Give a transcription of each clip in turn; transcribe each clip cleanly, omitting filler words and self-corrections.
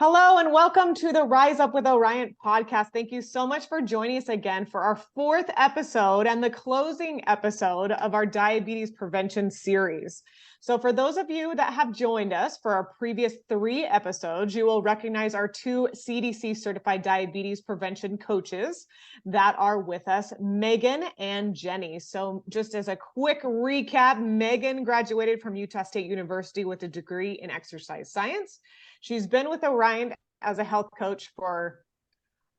Hello and welcome to the Rise Up with Oriant podcast. Thank you so much for joining us again for our fourth episode and the closing episode of our diabetes prevention series. So for those of you that have joined us for our previous 3 episodes, you will recognize our 2 CDC certified diabetes prevention coaches that are with us, Megan and Jenny. So just as a quick recap, Megan graduated from Utah State University with a degree in exercise science. She's been with Oriant as a health coach for,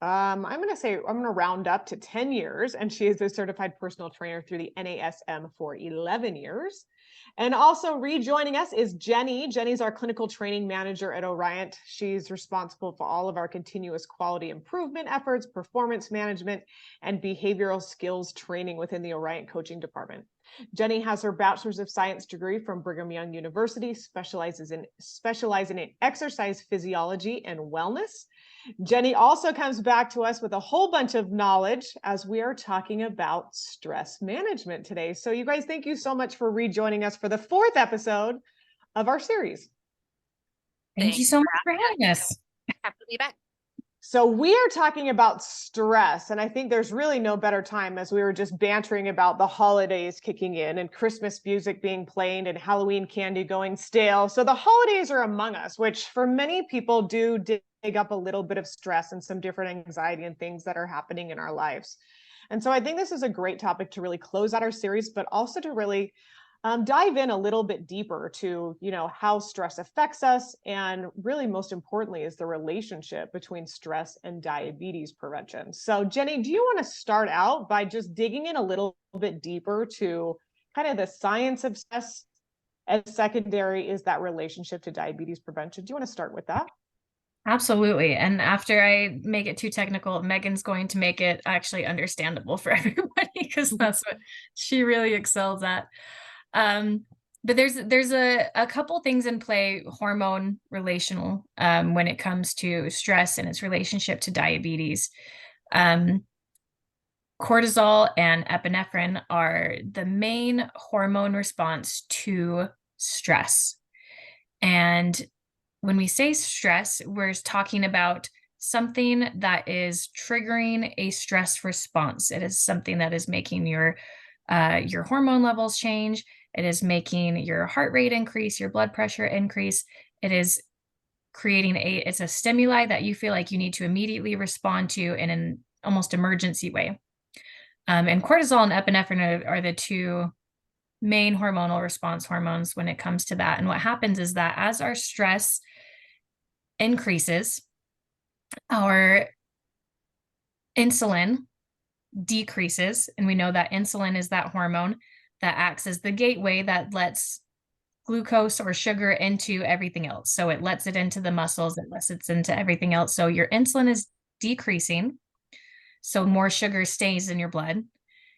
I'm going to round up to 10 years. And she is a certified personal trainer through the NASM for 11 years. And also rejoining us is Jenny. Jenny's our clinical training manager at Oriant. She's responsible for all of our continuous quality improvement efforts, performance management, and behavioral skills training within the Oriant coaching department. Jenny has her bachelor's of science degree from Brigham Young University, specializing in exercise physiology and wellness. Jenny also comes back to us with a whole bunch of knowledge as we are talking about stress management today. So you guys, thank you so much for rejoining us for the 4th episode of our series. Thank you so much for having us. Happy to be back. So we are talking about stress, and I think there's really no better time as we were just bantering about the holidays kicking in and Christmas music being played and Halloween candy going stale. So the holidays are among us, which for many people do dig up a little bit of stress and some different anxiety and things that are happening in our lives. And so I think this is a great topic to really close out our series, but also to really dive in a little bit deeper to, how stress affects us. And really, most importantly, is the relationship between stress and diabetes prevention. So Jenny, do you want to start out by just digging in a little bit deeper to kind of the science of stress, and secondary is that relationship to diabetes prevention? Do you want to start with that? Absolutely. And after I make it too technical, Megan's going to make it actually understandable for everybody because that's what she really excels at. But there's a couple things in play, hormone relational, when it comes to stress and its relationship to diabetes. Cortisol and epinephrine are the main hormone response to stress. And when we say stress, we're talking about something that is triggering a stress response. It is something that is making your hormone levels change. It is making your heart rate increase, your blood pressure increase. It is creating it's a stimuli that you feel like you need to immediately respond to in an almost emergency way. And cortisol and epinephrine are the 2 main hormonal response hormones when it comes to that. And what happens is that as our stress increases, our insulin decreases. And we know that insulin is that hormone that acts as the gateway that lets glucose or sugar into everything else. So it lets it into the muscles, it lets it into everything else. So your insulin is decreasing. So more sugar stays in your blood.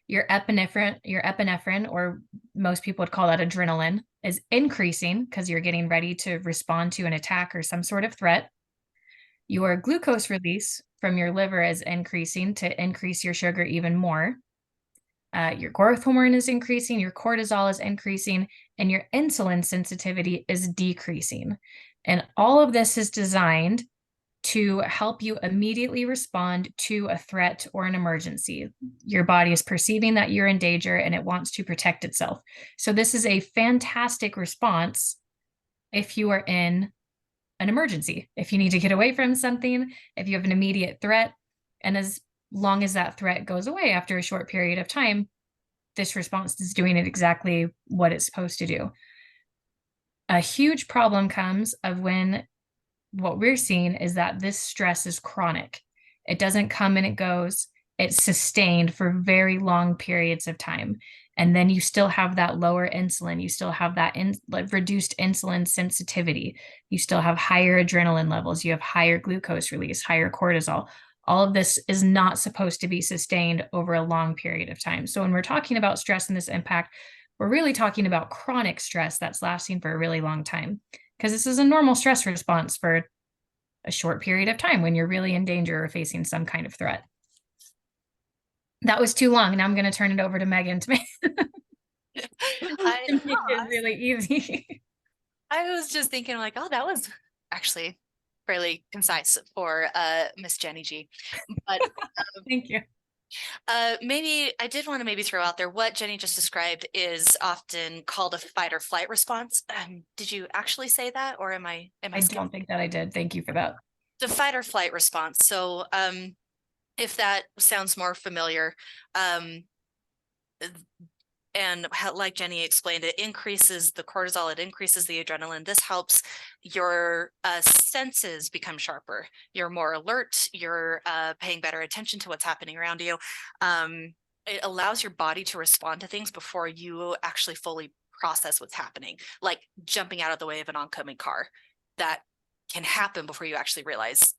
Your epinephrine, or most people would call that adrenaline, is increasing because you're getting ready to respond to an attack or some sort of threat. Your glucose release from your liver is increasing to increase your sugar even more. Your growth hormone is increasing, your cortisol is increasing, and your insulin sensitivity is decreasing. And all of this is designed to help you immediately respond to a threat or an emergency. Your body is perceiving that you're in danger and it wants to protect itself. So this is a fantastic response if you are in an emergency, if you need to get away from something, if you have an immediate threat. And as long as that threat goes away after a short period of time, this response is doing it exactly what it's supposed to do. A huge problem comes of when what we're seeing is that this stress is chronic. It doesn't come and it goes. It's sustained for very long periods of time. And then you still have that lower insulin. You still have that reduced insulin sensitivity. You still have higher adrenaline levels. You have higher glucose release, higher cortisol. All of this is not supposed to be sustained over a long period of time. So when we're talking about stress and this impact, we're really talking about chronic stress that's lasting for a really long time. Because this is a normal stress response for a short period of time when you're really in danger or facing some kind of threat. That was too long. Now I'm going to turn it over to Megan to make it really easy. I was just thinking like, oh, that was actually fairly concise for Miss Jenny G. But Thank you. maybe I did want to maybe throw out there what Jenny just described is often called a fight or flight response. Did you actually say that, or am I I don't think that I did. Thank you for that. The fight or flight response. So if that sounds more familiar, and like Jenny explained, it increases the cortisol, it increases the adrenaline. This helps your senses become sharper. You're more alert, you're paying better attention to what's happening around you. It allows your body to respond to things before you actually fully process what's happening, like jumping out of the way of an oncoming car. That can happen before you actually realize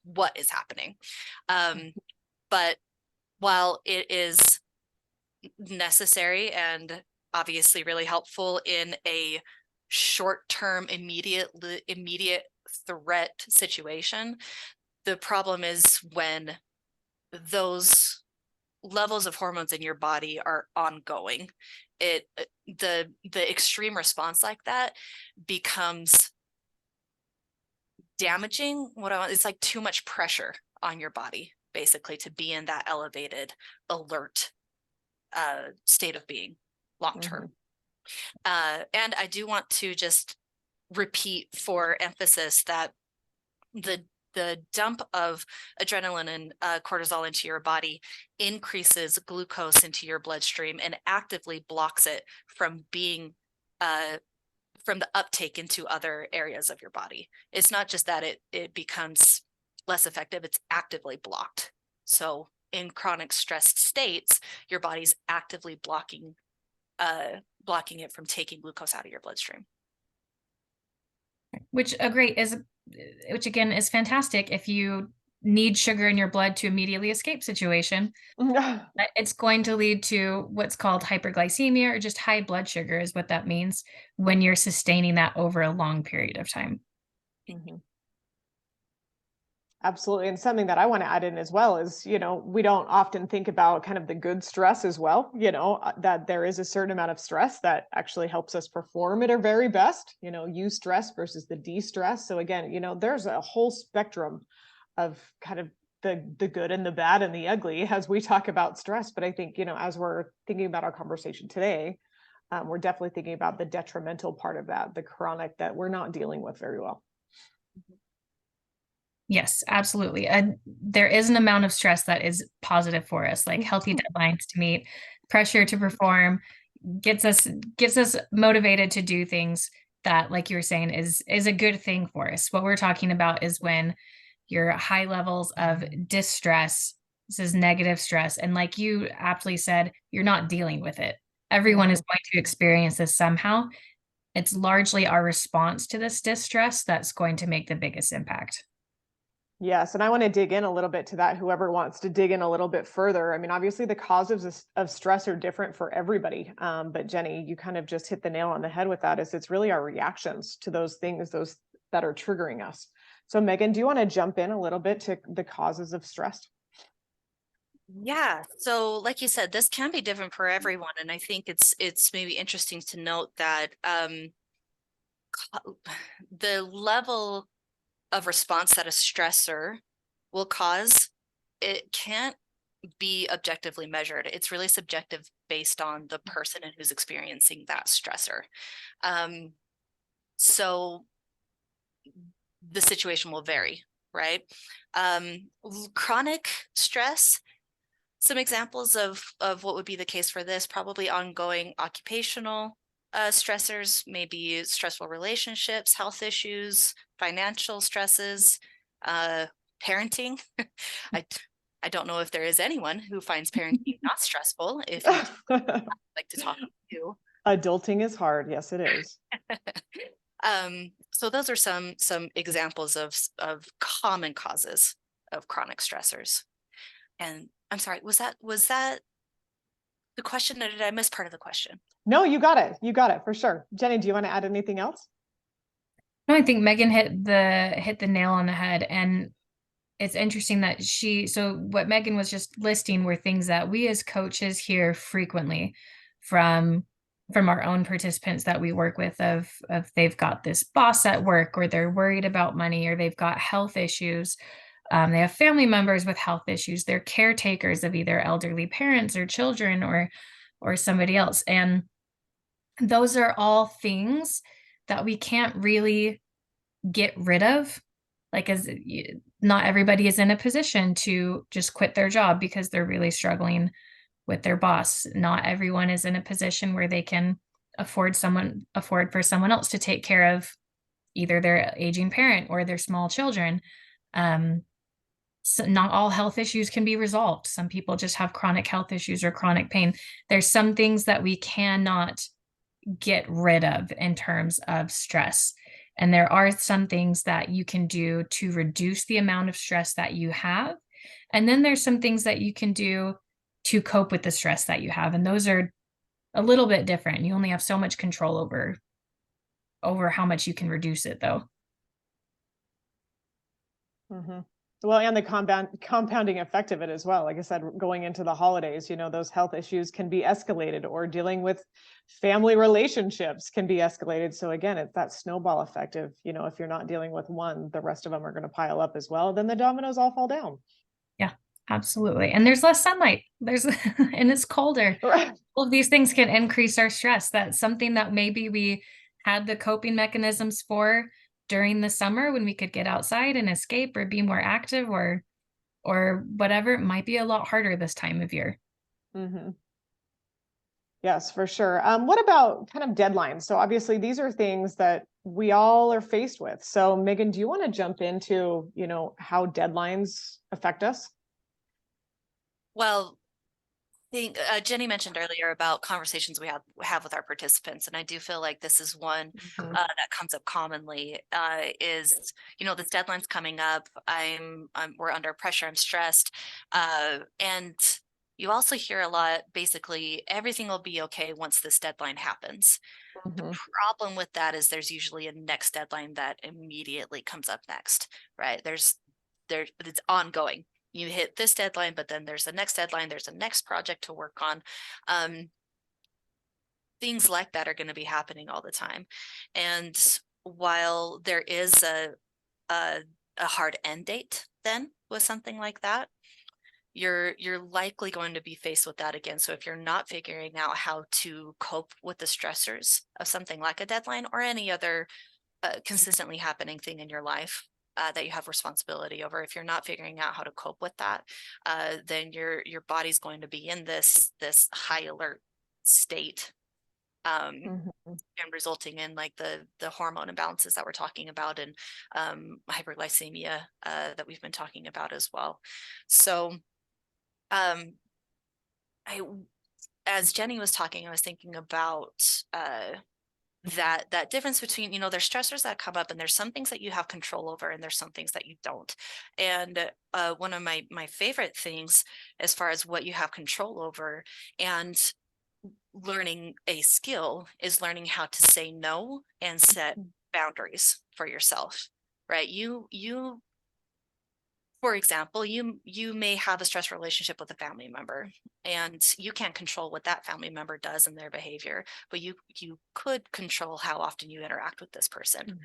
what is happening. But while it is necessary and obviously really helpful in a short-term immediate threat situation, the problem is when those levels of hormones in your body are ongoing. The extreme response like that becomes damaging. It's like too much pressure on your body, basically, to be in that elevated, alert state of being long term. And I do want to just repeat for emphasis that the dump of adrenaline and cortisol into your body increases glucose into your bloodstream and actively blocks it from being from the uptake into other areas of your body. It's not just that it becomes less effective, it's actively blocked. So in chronic stressed states, your body's actively blocking it from taking glucose out of your bloodstream. Which again is fantastic if you need sugar in your blood to immediately escape situation. It's going to lead to what's called hyperglycemia, or just high blood sugar is what that means when you're sustaining that over a long period of time. Absolutely. And something that I want to add in as well is, we don't often think about kind of the good stress as well, that there is a certain amount of stress that actually helps us perform at our very best, eustress versus the de-stress. So again, there's a whole spectrum of kind of the good and the bad and the ugly as we talk about stress. But I think, as we're thinking about our conversation today, we're definitely thinking about the detrimental part of that, the chronic that we're not dealing with very well. Yes, absolutely. There is an amount of stress that is positive for us, like healthy deadlines to meet, pressure to perform, gets us motivated to do things that, like you were saying, is a good thing for us. What we're talking about is when your high levels of distress, this is negative stress, and like you aptly said, you're not dealing with it. Everyone is going to experience this somehow. It's largely our response to this distress that's going to make the biggest impact. Yes, and I want to dig in a little bit to that, whoever wants to dig in a little bit further. I mean, obviously the causes of stress are different for everybody. But Jenny, you kind of just hit the nail on the head with that, is it's really our reactions to those things, those that are triggering us. So Megan, do you want to jump in a little bit to the causes of stress? Yeah. So like you said, this can be different for everyone. And I think it's maybe interesting to note that the level of response that a stressor will cause, it can't be objectively measured. It's really subjective based on the person and who's experiencing that stressor. So the situation will vary, right? Chronic stress, some examples of what would be the case for this, probably ongoing occupational stressors, maybe stressful relationships, health issues, financial stresses, parenting. I don't know if there is anyone who finds parenting not stressful. If you like to talk to you. Adulting is hard. Yes, it is. So those are some examples of common causes of chronic stressors. And I'm sorry, was that the question, or did I miss part of the question? No, you got it. You got it for sure. Jenny, do you want to add anything else? No, I think Megan hit the nail on the head. And it's interesting that so what Megan was just listing were things that we as coaches hear frequently from from our own participants that we work with of they've got this boss at work, or they're worried about money, or they've got health issues. They have family members with health issues. They're caretakers of either elderly parents or children or somebody else. And those are all things that we can't really get rid of. Like, as not everybody is in a position to just quit their job because they're really struggling with their boss. Not everyone is in a position where they can afford for someone else to take care of either their aging parent or their small children. So not all health issues can be resolved. Some people just have chronic health issues or chronic pain. There's some things that we cannot get rid of in terms of stress. And there are some things that you can do to reduce the amount of stress that you have. And then there's some things that you can do to cope with the stress that you have. And those are a little bit different. You only have so much control over how much you can reduce it, though. Mm-hmm. Well, and the compounding effect of it as well. Like I said, going into the holidays, those health issues can be escalated, or dealing with family relationships can be escalated. So again, it's that snowball effect of, if you're not dealing with one, the rest of them are going to pile up as well. Then the dominoes all fall down. Yeah, absolutely. And there's less sunlight. And it's colder. Right. All of these things can increase our stress. That's something that maybe we had the coping mechanisms for during the summer when we could get outside and escape or be more active or whatever. It might be a lot harder this time of year. Mm-hmm. Yes, for sure. What about kind of deadlines? So obviously these are things that we all are faced with. So Megan, do you want to jump into, how deadlines affect us? Well, I think Jenny mentioned earlier about conversations we have with our participants, and I do feel like this is one that comes up commonly. Is this deadline's coming up? We're under pressure. I'm stressed, and you also hear a lot. Basically, everything will be okay once this deadline happens. The problem with that is there's usually a next deadline that immediately comes up next, right? It's ongoing. You hit this deadline, but then there's the next deadline, there's a next project to work on. Things like that are going to be happening all the time. And while there is a hard end date then with something like that, you're likely going to be faced with that again. So if you're not figuring out how to cope with the stressors of something like a deadline or any other consistently happening thing in your life, that you have responsibility over, if you're not figuring out how to cope with that, then your body's going to be in this high alert state, and resulting in like the hormone imbalances that we're talking about, and hyperglycemia that we've been talking about as well. So as Jenny was talking, I was thinking about that difference between, there's stressors that come up, and there's some things that you have control over, and there's some things that you don't. And one of my favorite things as far as what you have control over and learning a skill is learning how to say no and set boundaries for yourself, right? For example, you may have a stressful relationship with a family member, and you can't control what that family member does in their behavior, but you could control how often you interact with this person.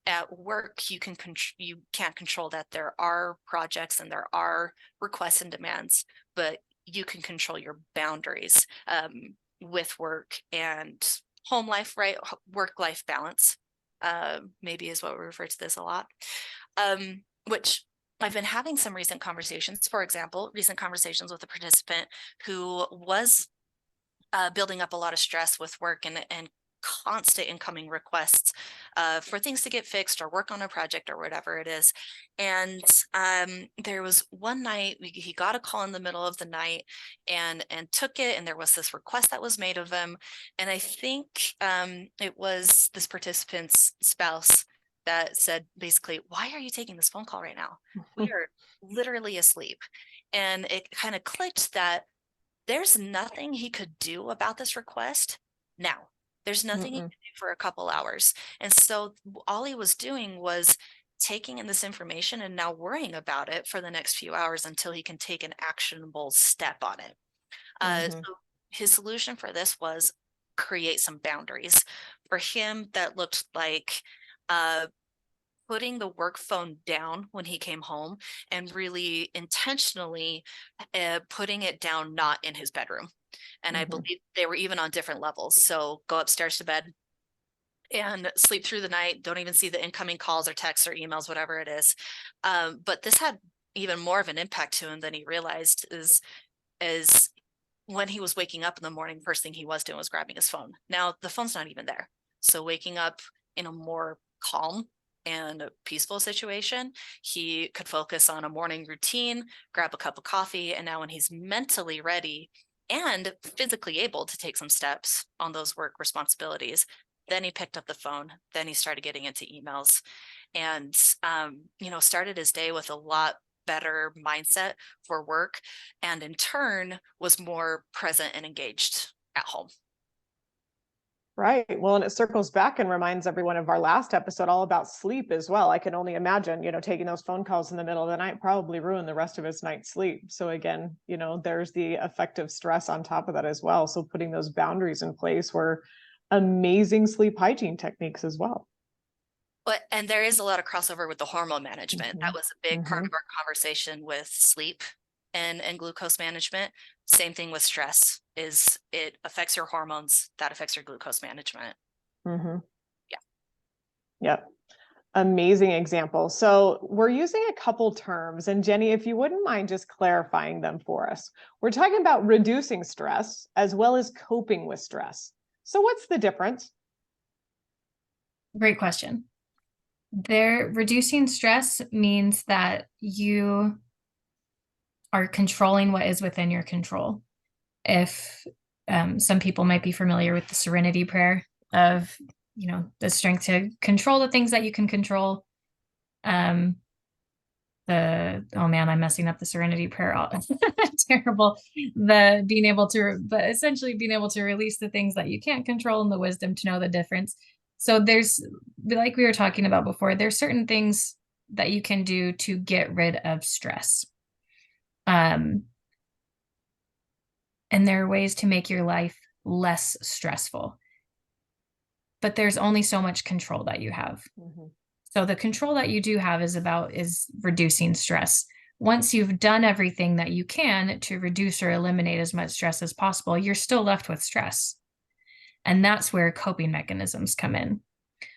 At work, you can't control that there are projects and there are requests and demands, but you can control your boundaries with work and home life, right? Work-life balance maybe is what we refer to this a lot. Which I've been having some recent conversations, for example, recent conversations with a participant who was building up a lot of stress with work and constant incoming requests for things to get fixed or work on a project or whatever it is. And there was one night he got a call in the middle of the night and took it, and there was this request that was made of him. And I think it was this participant's spouse that said basically, "Why are you taking this phone call right now? We are literally asleep." And it kind of clicked that there's nothing he could do about this request now. There's nothing he could do for a couple hours. And so all he was doing was taking in this information and now worrying about it for the next few hours until he can take an actionable step on it. So his solution for this was create some boundaries. For him, that looked like putting the work phone down when he came home and really intentionally putting it down, not in his bedroom. And I believe they were even on different levels. So go upstairs to bed and sleep through the night. Don't even see the incoming calls or texts or emails, whatever it is. But this had even more of an impact to him than he realized is when he was waking up in the morning, first thing he was doing was grabbing his phone. Now the phone's not even there. So waking up in a more calm and peaceful situation, he could focus on a morning routine, grab a cup of coffee, and now when he's mentally ready and physically able to take some steps on those work responsibilities, then he picked up the phone, then he started getting into emails and, started his day with a lot better mindset for work, and in turn was more present and engaged at home. Right. Well, and it circles back and reminds everyone of our last episode all about sleep as well. I can only imagine, taking those phone calls in the middle of the night probably ruined the rest of his night's sleep. So again, there's the effective stress on top of that as well. So putting those boundaries in place were amazing sleep hygiene techniques as well. And there is a lot of crossover with the hormone management. That was a big part Mhm. of our conversation with sleep and glucose management. Same thing with stress, is it affects your hormones, that affects your glucose management. Mm-hmm. Yeah. Yep. Amazing example. So we're using a couple terms, and Jenny, if you wouldn't mind just clarifying them for us. We're talking about reducing stress as well as coping with stress. So what's the difference? Great question. Reducing stress means that you are controlling what is within your control. If some people might be familiar with the serenity prayer of, the strength to control the things that you can control. Oh man, I'm messing up the serenity prayer. Terrible. But essentially being able to release the things that you can't control and the wisdom to know the difference. So like we were talking about before, there's certain things that you can do to get rid of stress. And there are ways to make your life less stressful. But there's only so much control that you have. Mm-hmm. So the control that you do have is reducing stress. Once you've done everything that you can to reduce or eliminate as much stress as possible, you're still left with stress. And that's where coping mechanisms come in.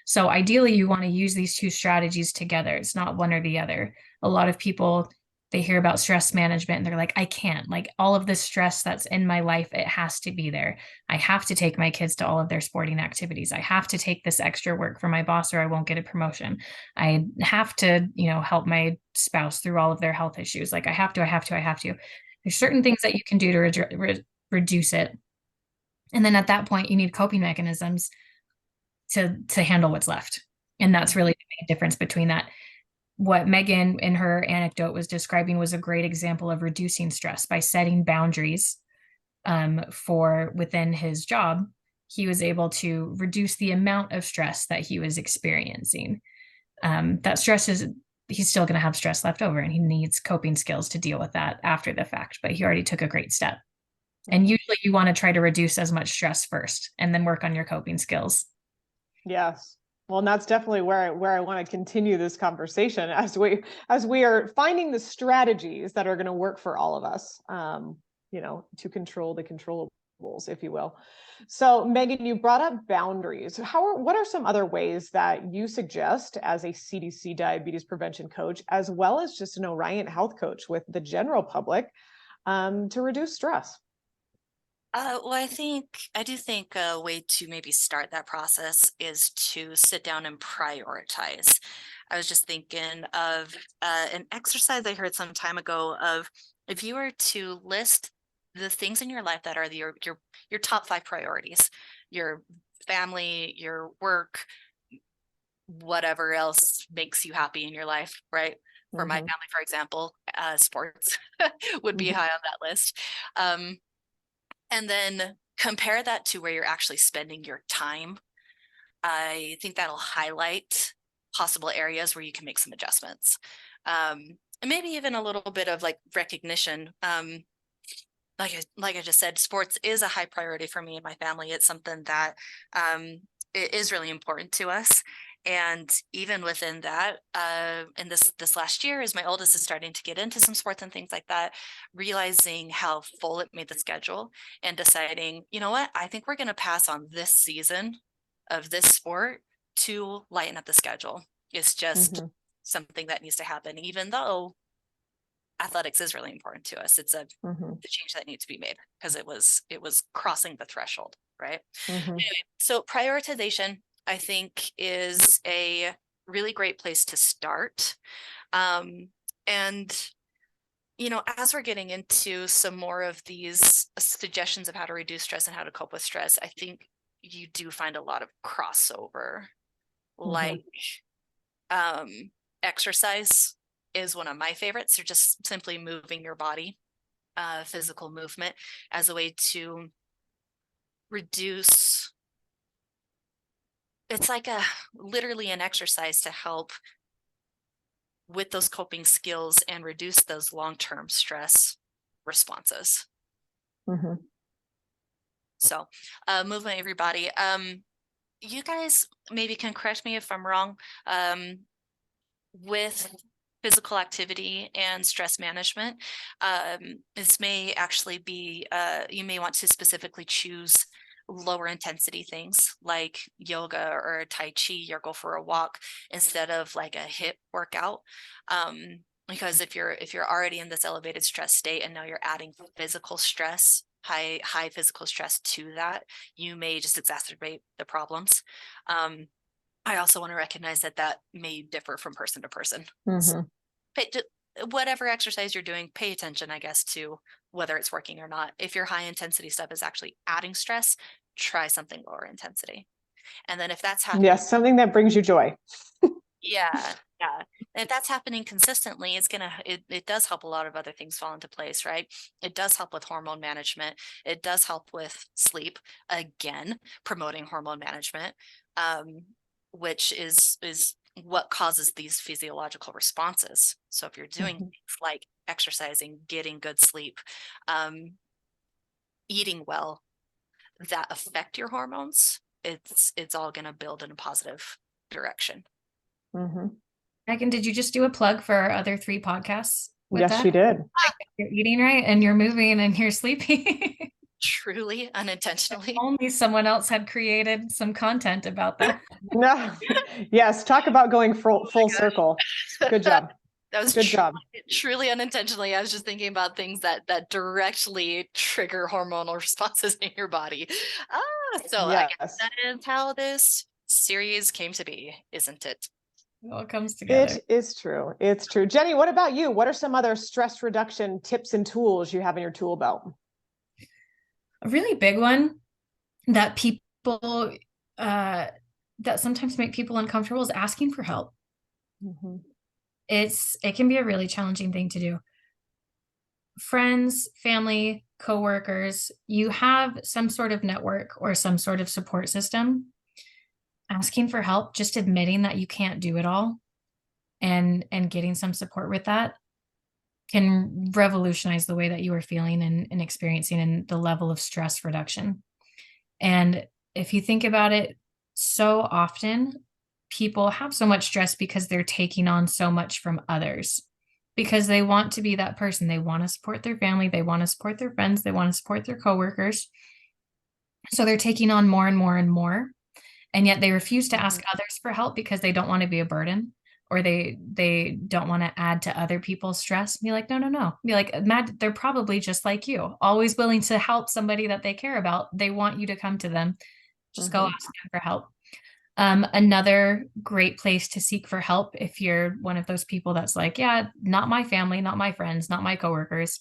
So ideally, you want to use these two strategies together. It's not one or the other. A lot of people, they hear about stress management and they're like, I can't, like all of this stress that's in my life, it has to be there. I have to take my kids to all of their sporting activities. I have to take this extra work for my boss or I won't get a promotion. I have to, help my spouse through all of their health issues. Like I have to. There's certain things that you can do to reduce it. And then at that point, you need coping mechanisms to handle what's left. And that's really the main difference between that. What Megan in her anecdote was describing was a great example of reducing stress by setting boundaries for within his job. He was able to reduce the amount of stress that he was experiencing. That stress he's still going to have stress left over and he needs coping skills to deal with that after the fact, but he already took a great step. And usually you want to try to reduce as much stress first and then work on your coping skills. Yes. Well, and that's definitely where I want to continue this conversation as we are finding the strategies that are going to work for all of us, to control the controllables, if you will. So Megan, you brought up boundaries. What are some other ways that you suggest as a CDC diabetes prevention coach, as well as just an Oriant health coach with the general public, to reduce stress? Well, I do think a way to maybe start that process is to sit down and prioritize. I was just thinking of an exercise I heard some time ago of, if you were to list the things in your life that are your top 5 priorities, your family, your work, whatever else makes you happy in your life, right? For my family, for example, sports would be high on that list. And then compare that to where you're actually spending your time. I think that'll highlight possible areas where you can make some adjustments. And maybe even a little bit of like recognition. like I just said, sports is a high priority for me and my family. It's something that it is really important to us. And even within that, in this last year, as my oldest is starting to get into some sports and things like that, realizing how full it made the schedule and deciding, you know what, I think we're going to pass on this season of this sport to lighten up the schedule. It's just something that needs to happen, even though athletics is really important to us. It's a the change that needs to be made because it was crossing the threshold, right? Anyway, so prioritization, I think, is a really great place to start. And you know, as we're getting into some more of these suggestions of how to reduce stress and how to cope with stress, I think you do find a lot of crossover. Like exercise is one of my favorites. Or just simply moving your body, physical movement, as a way to reduce. It's like literally an exercise to help with those coping skills and reduce those long-term stress responses. So movement, everybody. You guys maybe can correct me if I'm wrong. With physical activity and stress management, this may actually be, you may want to specifically choose lower intensity things like yoga or Tai Chi or go for a walk instead of like a HIIT workout. Because if you're already in this elevated stress state and now you're adding physical stress, high physical stress to that, you may just exacerbate the problems. I also want to recognize that may differ from person to person. So, whatever exercise you're doing, pay attention, I guess, to whether it's working or not. If your high intensity stuff is actually adding stress, try something lower intensity. And then if that's happening, yes, something that brings you joy. yeah. And if that's happening consistently, it does help a lot of other things fall into place, right? It does help with hormone management. It does help with sleep, again, promoting hormone management, which is what causes these physiological responses. So if you're doing things like exercising, getting good sleep, eating well, that affect your hormones, it's all going to build in a positive direction. Megan, did you just do a plug for our other 3 podcasts? Yes, she did. Like, you're eating right and you're moving and you're sleeping. Truly unintentionally. If only someone else had created some content about that. No, yes, talk about going full circle. Good job. That was good job. Truly unintentionally. I was just thinking about things that directly trigger hormonal responses in your body. So yes. I guess that is how this series came to be, isn't it? It all comes together. It is true. It's true. Jenny, what about you? What are some other stress reduction tips and tools you have in your tool belt? A really big one that people that sometimes make people uncomfortable is asking for help. It can be a really challenging thing to do. Friends, family, coworkers, you have some sort of network or some sort of support system. Asking for help, just admitting that you can't do it all and getting some support with that can revolutionize the way that you are feeling and experiencing and the level of stress reduction. And if you think about it, so often people have so much stress because they're taking on so much from others, because they want to be that person. They want to support their family. They want to support their friends. They want to support their coworkers. So they're taking on more and more and more. And yet they refuse to ask others for help because they don't want to be a burden, or they don't want to add to other people's stress. Be like, no. Be like, they're probably just like you, always willing to help somebody that they care about. They want you to come to them. Just go ask them for help. Another great place to seek for help, if you're one of those people that's like, yeah, not my family, not my friends, not my coworkers.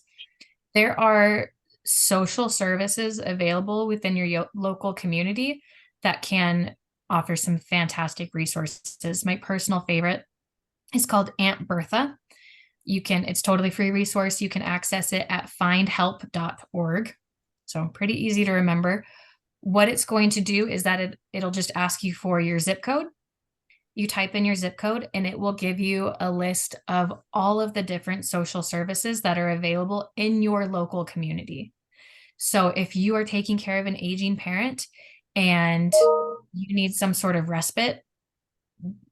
There are social services available within your local community that can offer some fantastic resources. My personal favorite is called Aunt Bertha. It's totally free resource. You can access it at findhelp.org. So pretty easy to remember. What it's going to do is that it'll just ask you for your zip code. You type in your zip code and it will give you a list of all of the different social services that are available in your local community. So if you are taking care of an aging parent and you need some sort of respite,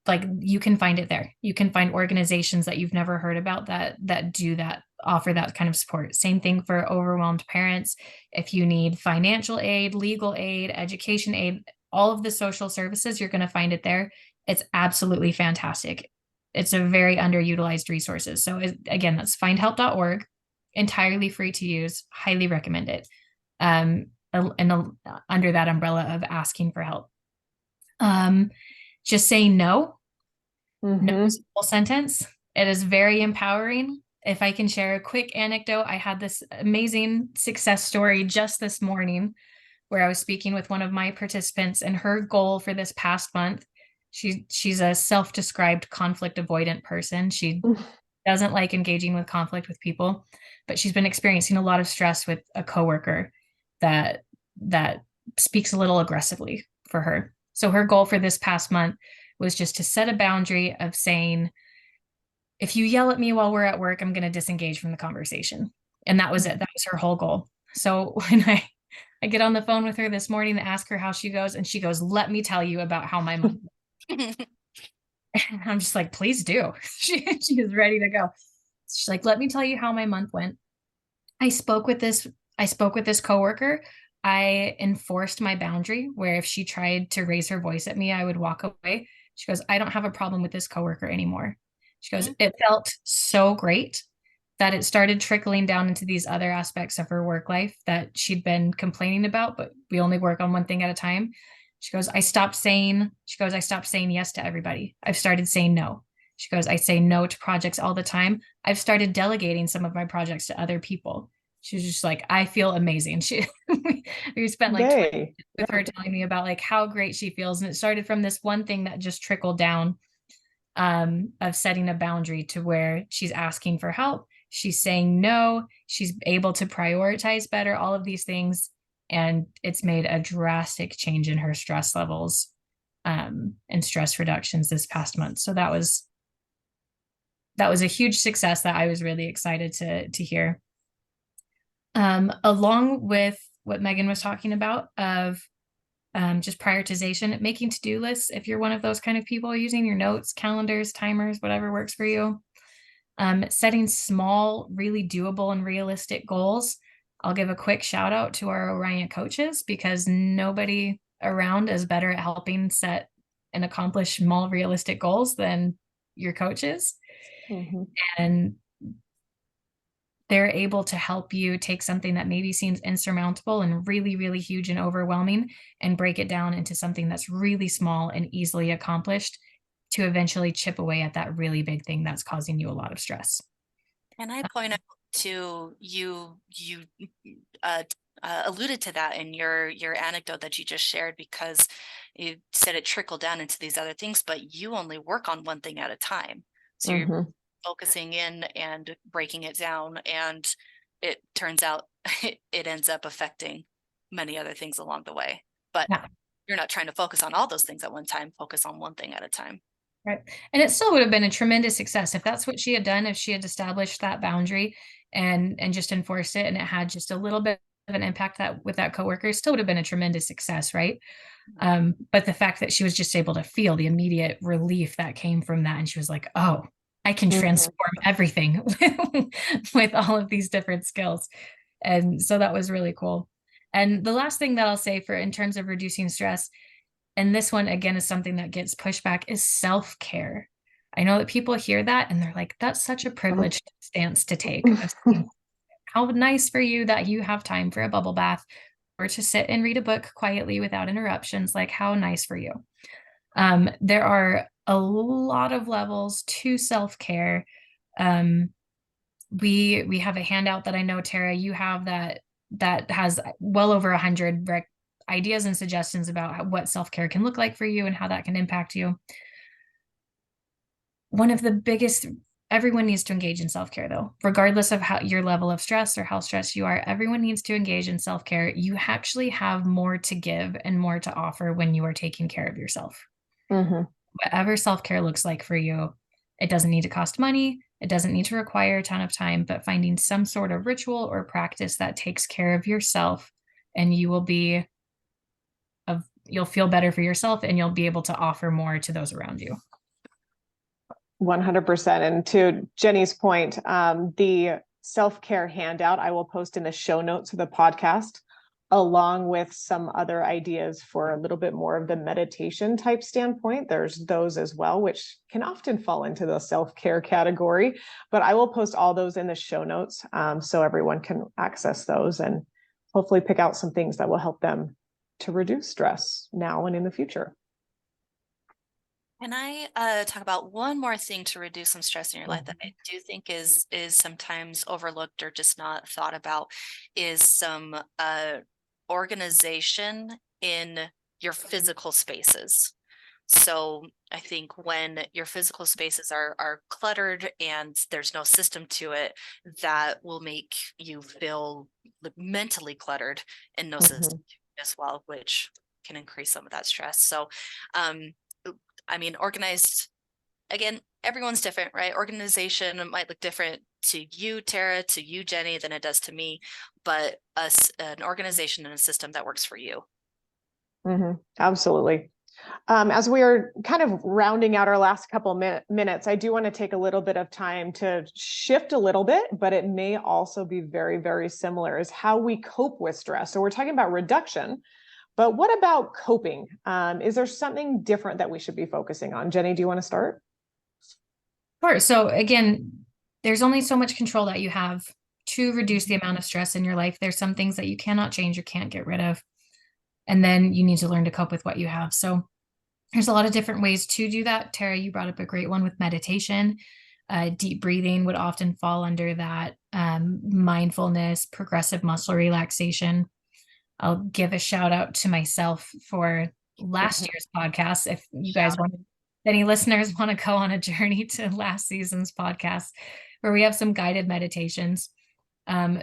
like you can find it there. You can find organizations that you've never heard about that do that, offer that kind of support. Same thing for overwhelmed parents. If you need financial aid, legal aid, education aid, all of the social services, you're going to find it there. It's absolutely fantastic. It's a very underutilized resources. So again, that's findhelp.org, entirely free to use. Highly recommend it. Under that umbrella of asking for help. Just say no. No is a full sentence. It is very empowering. If I can share a quick anecdote, I had this amazing success story just this morning where I was speaking with one of my participants, and her goal for this past month, she's a self-described conflict avoidant person. She doesn't like engaging with conflict with people, but she's been experiencing a lot of stress with a coworker that speaks a little aggressively for her. So her goal for this past month was just to set a boundary of saying, if you yell at me while we're at work, I'm going to disengage from the conversation. And that was it. That was her whole goal. So when I get on the phone with her this morning to ask her how she goes, and she goes, let me tell you about how my month. I'm just like, please do. She is ready to go. She's like, let me tell you how my month went. I spoke with this coworker. I enforced my boundary where if she tried to raise her voice at me, I would walk away. She goes, I don't have a problem with this coworker anymore. She goes, it felt so great that it started trickling down into these other aspects of her work life that she'd been complaining about, but we only work on one thing at a time. She goes, I stopped saying yes to everybody. I've started saying no. She goes, I say no to projects all the time. I've started delegating some of my projects to other people. She was just like, I feel amazing. We spent like 20 minutes with her telling me about like how great she feels. And it started from this one thing that just trickled down of setting a boundary to where she's asking for help. She's saying no. She's able to prioritize better, all of these things. And it's made a drastic change in her stress levels and stress reductions this past month. So that was a huge success that I was really excited to hear. Along with what Megan was talking about of just prioritization, making to-do lists. If you're one of those kind of people, using your notes, calendars, timers, whatever works for you. Setting small, really doable and realistic goals. I'll give a quick shout out to our Oriant coaches because nobody around is better at helping set and accomplish small, realistic goals than your coaches. And they're able to help you take something that maybe seems insurmountable and really, really huge and overwhelming and break it down into something that's really small and easily accomplished to eventually chip away at that really big thing that's causing you a lot of stress. And I point out to you alluded to that in your anecdote that you just shared, because you said it trickled down into these other things, but you only work on one thing at a time. So you're focusing in and breaking it down, and it turns out it ends up affecting many other things along the way. But you're not trying to focus on all those things at one time. Focus on one thing at a time. Right. And it still would have been a tremendous success if that's what she had done, if she had established that boundary and just enforced it, and it had just a little bit of an impact that with that coworker, it still would have been a tremendous success, right? But the fact that she was just able to feel the immediate relief that came from that, and she was like, oh, I can transform everything with all of these different skills. And so that was really cool. And the last thing that I'll say for in terms of reducing stress, and this one again is something that gets pushed back, is self-care. I know that people hear that and they're like, that's such a privileged stance to take. How nice for you that you have time for a bubble bath or to sit and read a book quietly without interruptions. Like, how nice for you. There are a lot of levels to self-care. We have a handout that I know, Tara, you have that has well over 100 ideas and suggestions about what self-care can look like for you and how that can impact you. One of the biggest, everyone needs to engage in self-care though, regardless of how your level of stress or how stressed you are, everyone needs to engage in self-care. You actually have more to give and more to offer when you are taking care of yourself. Whatever self-care looks like for you, It doesn't need to cost money. It doesn't need to require a ton of time, but finding some sort of ritual or practice that takes care of yourself, and you'll feel better for yourself, and you'll be able to offer more to those around you. 100%. And to Jenny's point, the self-care handout I will post in the show notes of the podcast, along with some other ideas for a little bit more of the meditation type standpoint. There's those as well, which can often fall into the self-care category, but I will post all those in the show notes, so everyone can access those and hopefully pick out some things that will help them to reduce stress now and in the future. Can I talk about one more thing to reduce some stress in your life that I do think is sometimes overlooked or just not thought about, is some organization in your physical spaces. So I think when your physical spaces are cluttered and there's no system to it, that will make you feel mentally cluttered and no system as well, which can increase some of that stress. So I mean, organized, again, everyone's different, right? Organization might look different to you, Tara, to you, Jenny, than it does to me, but an organization and a system that works for you. Absolutely. As we are kind of rounding out our last couple minutes, I do want to take a little bit of time to shift a little bit, but it may also be very, very similar, is how we cope with stress. So we're talking about reduction, but what about coping? Is there something different that we should be focusing on? Jenny, do you want to start? Sure. So again, there's only so much control that you have to reduce the amount of stress in your life. There's some things that you cannot change or can't get rid of. And then you need to learn to cope with what you have. So there's a lot of different ways to do that. Tara, you brought up a great one with meditation. Deep breathing would often fall under that. Mindfulness, progressive muscle relaxation. I'll give a shout out to myself for last year's podcast. If you guys want, any listeners want to go on a journey to last season's podcast, where we have some guided meditations.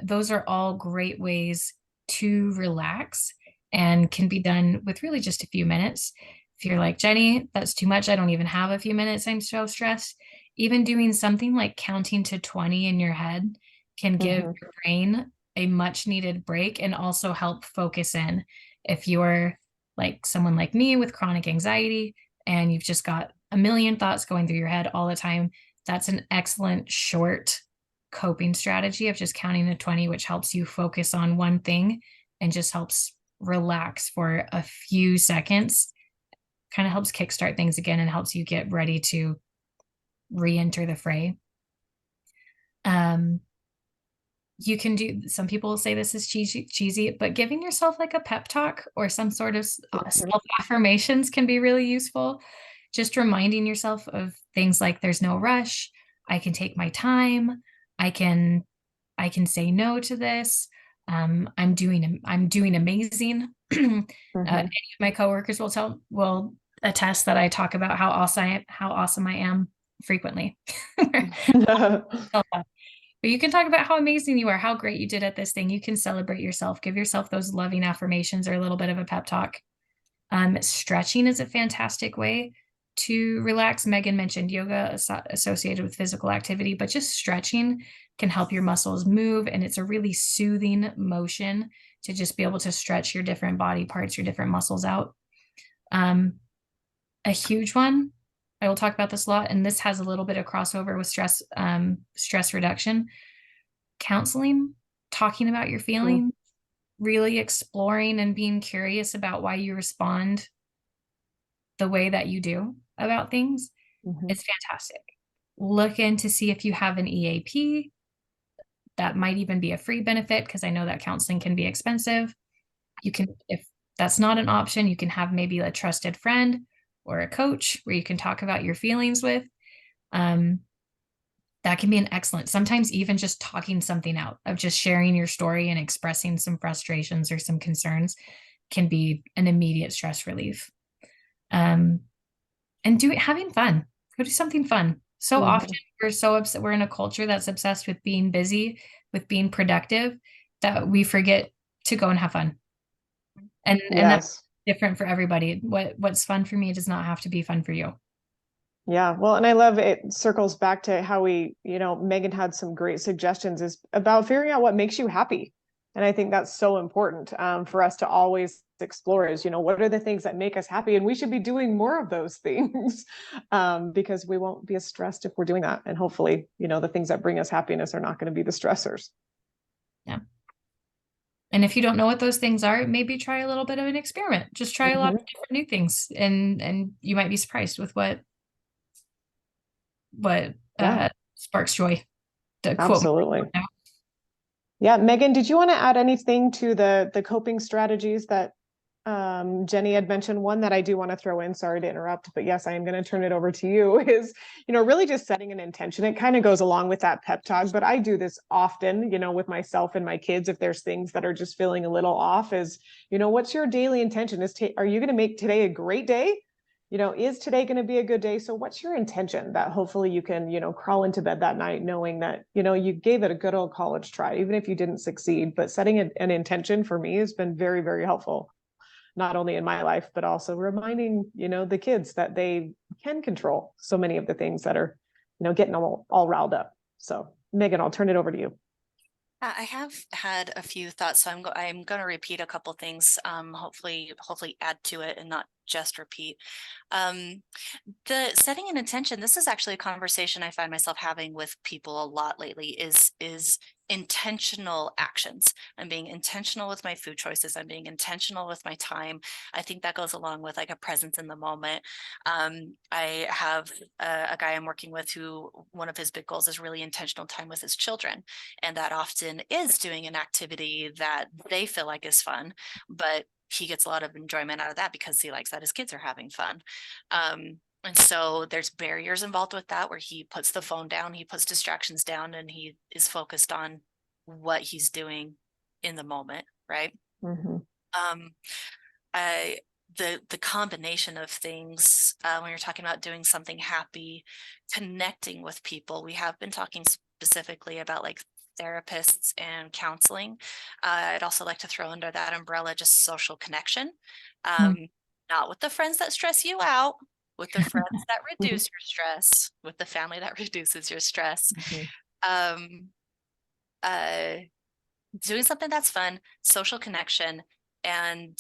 Those are all great ways to relax and can be done with really just a few minutes. If you're like, Jenny, that's too much, I don't even have a few minutes, I'm so stressed. Even doing something like counting to 20 in your head can give your brain a much needed break and also help focus in. If you're like someone like me with chronic anxiety and you've just got a million thoughts going through your head all the time, that's an excellent short coping strategy of just counting to 20, which helps you focus on one thing and just helps relax for a few seconds. Kind of helps kickstart things again and helps you get ready to re-enter the fray. You can do, some people say this is cheesy, but giving yourself like a pep talk or some sort of self affirmations can be really useful. Just reminding yourself of things like there's no rush. I can take my time. I can say no to this. I'm doing amazing. Any of my coworkers will attest that I talk about how awesome I am frequently. But you can talk about how amazing you are, how great you did at this thing. You can celebrate yourself, give yourself those loving affirmations or a little bit of a pep talk. Stretching is a fantastic way to relax. Megan mentioned yoga associated with physical activity, but just stretching can help your muscles move. And it's a really soothing motion to just be able to stretch your different body parts, your different muscles out. A huge one, I will talk about this a lot, and this has a little bit of crossover with stress reduction. Counseling, talking about your feelings, really exploring and being curious about why you respond the way that you do about things is fantastic. Look in to see if you have an EAP. That might even be a free benefit, because I know that counseling can be expensive. You can, if that's not an option, you can have maybe a trusted friend or a coach where you can talk about your feelings with. That can be an excellent, sometimes even just talking something out, of just sharing your story and expressing some frustrations or some concerns can be an immediate stress relief. And having fun, go do something fun. So often we're so upset. We're in a culture that's obsessed with being busy, with being productive, that we forget to go and have fun. And that's different for everybody. What's fun for me does not have to be fun for you. Yeah, well, and I love it circles back to how we, Megan had some great suggestions is about figuring out what makes you happy. And I think that's so important for us to always explore is, what are the things that make us happy? And we should be doing more of those things because we won't be as stressed if we're doing that. And hopefully, the things that bring us happiness are not going to be the stressors. Yeah. And if you don't know what those things are, maybe try a little bit of an experiment. Just try a lot of different new things, and you might be surprised with what Yeah, sparks joy. To quote absolutely. me now. Yeah, Megan, did you want to add anything to the coping strategies that Jenny had mentioned? One that I do want to throw in, sorry to interrupt, but yes, I am going to turn it over to you, is, really just setting an intention. It kind of goes along with that pep talk, but I do this often, with myself and my kids. If there's things that are just feeling a little off, is, what's your daily intention? Are you going to make today a great day? Is today going to be a good day? So what's your intention that hopefully you can, crawl into bed that night knowing that, you gave it a good old college try, even if you didn't succeed. But setting an intention for me has been very, very helpful, not only in my life, but also reminding, the kids that they can control so many of the things that are, getting all riled up. So Megan, I'll turn it over to you. I have had a few thoughts, so I'm going to repeat a couple things. Hopefully add to it and not just repeat. The setting an intention. This is actually a conversation I find myself having with people a lot lately. Is intentional actions. I'm being intentional with my food choices. I'm being intentional with my time. I think that goes along with like a presence in the moment. I have a guy I'm working with who one of his big goals is really intentional time with his children. And that often is doing an activity that they feel like is fun, but he gets a lot of enjoyment out of that because he likes that his kids are having fun. And so there's barriers involved with that where he puts the phone down, he puts distractions down, and he is focused on what he's doing in the moment, right? Mm-hmm. The combination of things when you're talking about doing something happy, connecting with people. We have been talking specifically about like therapists and counseling. I'd also like to throw under that umbrella just social connection, not with the friends that stress you out, with the friends that reduce your stress, with the family that reduces your stress. Um, doing something that's fun, social connection, and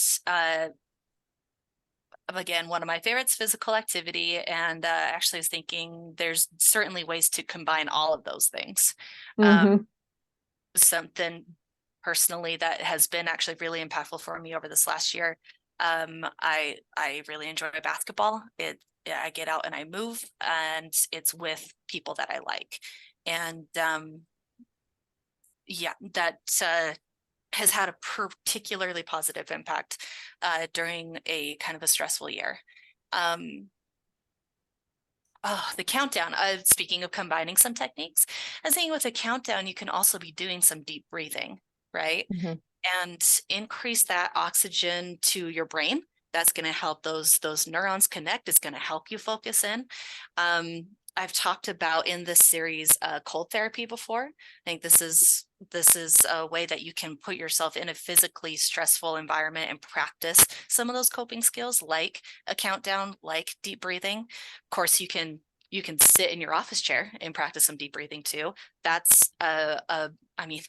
again, one of my favorites, physical activity. And actually I was thinking there's certainly ways to combine all of those things. Something personally that has been actually really impactful for me over this last year. I really enjoy basketball. I get out and I move, and it's with people that I like. And yeah, that has had a particularly positive impact during a kind of a stressful year. The countdown. Speaking of combining some techniques, I was saying with a countdown, you can also be doing some deep breathing, right? And increase that oxygen to your brain. That's going to help those neurons connect. It's going to help you focus in. I've talked about in this series cold therapy before. I think this is a way that you can put yourself in a physically stressful environment and practice some of those coping skills, like a countdown, like deep breathing. Of course, you can sit in your office chair and practice some deep breathing too. That's I mean,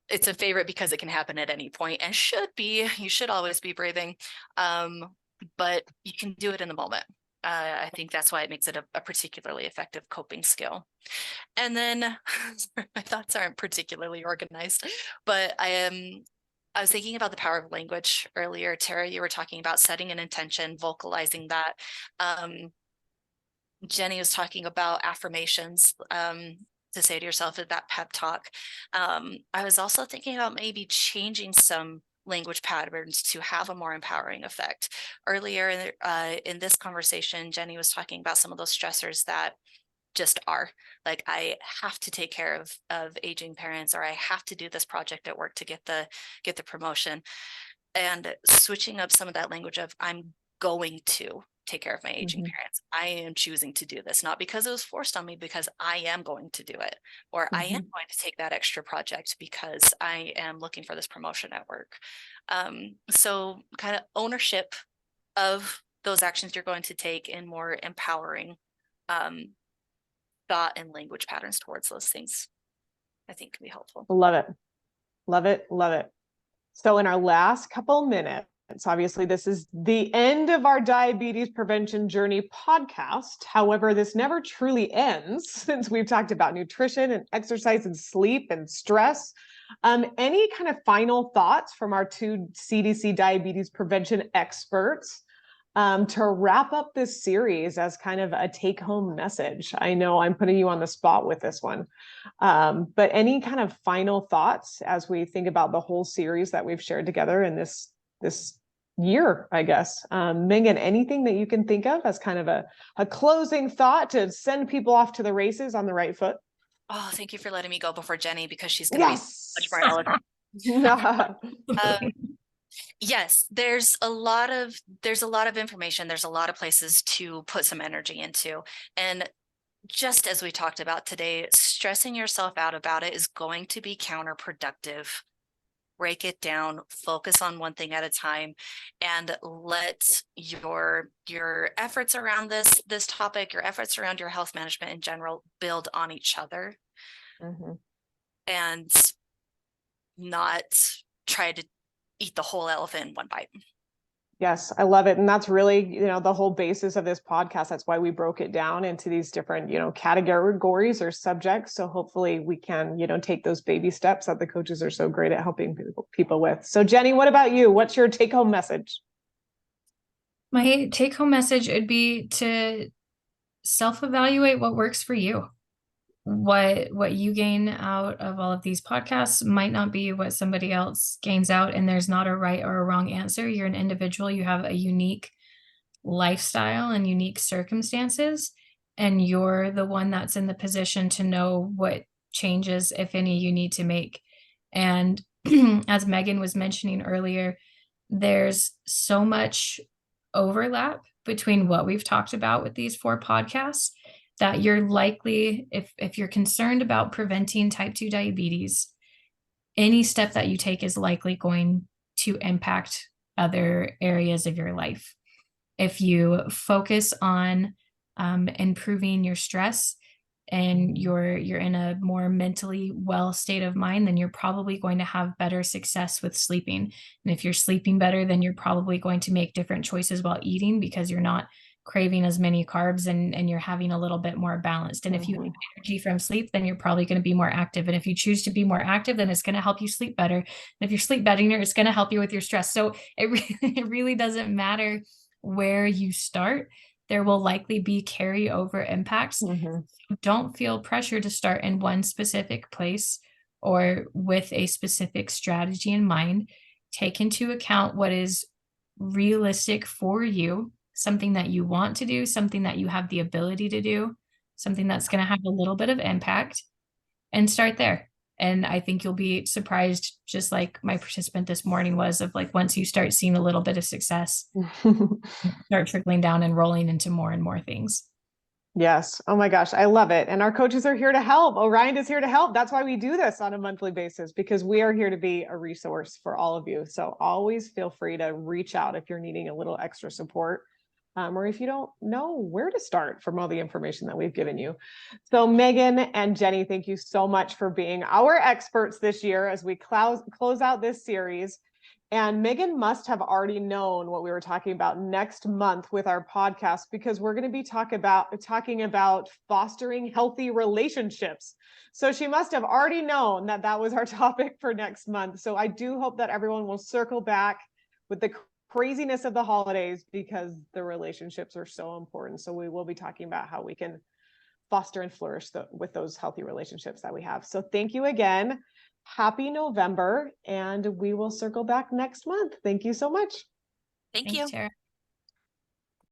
it's a favorite because it can happen at any point and you should always be breathing. But you can do it in the moment. I think that's why it makes it a particularly effective coping skill. And then my thoughts aren't particularly organized, but I was thinking about the power of language earlier. Tara, you were talking about setting an intention, vocalizing that. Jenny was talking about affirmations to say to yourself at that pep talk. I was also thinking about maybe changing some language patterns to have a more empowering effect. Earlier in this conversation, Jenny was talking about some of those stressors that just are like, I have to take care of aging parents, or I have to do this project at work to get the promotion, and switching up some of that language of I'm going to take care of my aging parents. I am choosing to do this, not because it was forced on me, because I am going to do it, or I am going to take that extra project because I am looking for this promotion at work. So kind of ownership of those actions you're going to take in more empowering thought and language patterns towards those things, I think can be helpful. Love it. Love it. Love it. So in our last couple minutes, obviously this is the end of our diabetes prevention journey podcast. However, this never truly ends since we've talked about nutrition and exercise and sleep and stress. Any kind of final thoughts from our two CDC diabetes prevention experts to wrap up this series as kind of a take-home message? I know I'm putting you on the spot with this one, but any kind of final thoughts as we think about the whole series that we've shared together in this year, I guess. Megan, anything that you can think of as kind of a closing thought to send people off to the races on the right foot? Oh, thank you for letting me go before Jenny, because she's going to Yes. be much more eloquent. Yes, there's a lot of information. There's a lot of places to put some energy into. And just as we talked about today, stressing yourself out about it is going to be counterproductive. Break it down, focus on one thing at a time, and let your efforts around this topic, your efforts around your health management in general, build on each other, and not try to eat the whole elephant in one bite. Yes, I love it. And that's really, the whole basis of this podcast. That's why we broke it down into these different, categories or subjects. So hopefully we can, take those baby steps that the coaches are so great at helping people with. So Jenny, what about you? What's your take home message? My take home message would be to self-evaluate what works for you. What you gain out of all of these podcasts might not be what somebody else gains out, and there's not a right or a wrong answer. You're an individual. You have a unique lifestyle and unique circumstances, and you're the one that's in the position to know what changes, if any, you need to make. And as Megan was mentioning earlier, there's so much overlap between what we've talked about with these 4 podcasts that you're likely, if you're concerned about preventing type 2 diabetes, any step that you take is likely going to impact other areas of your life. If you focus on improving your stress and you're in a more mentally well state of mind, then you're probably going to have better success with sleeping. And if you're sleeping better, then you're probably going to make different choices while eating, because you're not craving as many carbs and you're having a little bit more balanced. And if you have energy from sleep, then you're probably going to be more active. And if you choose to be more active, then it's going to help you sleep better. And if you sleep better, it's going to help you with your stress. So it really doesn't matter where you start. There will likely be carryover impacts. Don't feel pressure to start in one specific place or with a specific strategy in mind. Take into account what is realistic for you, something that you want to do, something that you have the ability to do, something that's going to have a little bit of impact, and start there. And I think you'll be surprised, just like my participant this morning was, of like, once you start seeing a little bit of success, start trickling down and rolling into more and more things. Yes. Oh my gosh. I love it. And our coaches are here to help. Orion is here to help. That's why we do this on a monthly basis, because we are here to be a resource for all of you. So always feel free to reach out if you're needing a little extra support. Or if you don't know where to start from all the information that we've given you. So Megan and Jenny, thank you so much for being our experts this year as we close out this series. And Megan must have already known what we were talking about next month with our podcast, because we're going to be talking about fostering healthy relationships. So she must have already known that that was our topic for next month. So I do hope that everyone will circle back with the craziness of the holidays, because the relationships are so important. So we will be talking about how we can foster and flourish with those healthy relationships that we have. So thank you again. Happy November, and we will circle back next month. Thank you so much. Thank you. Tara.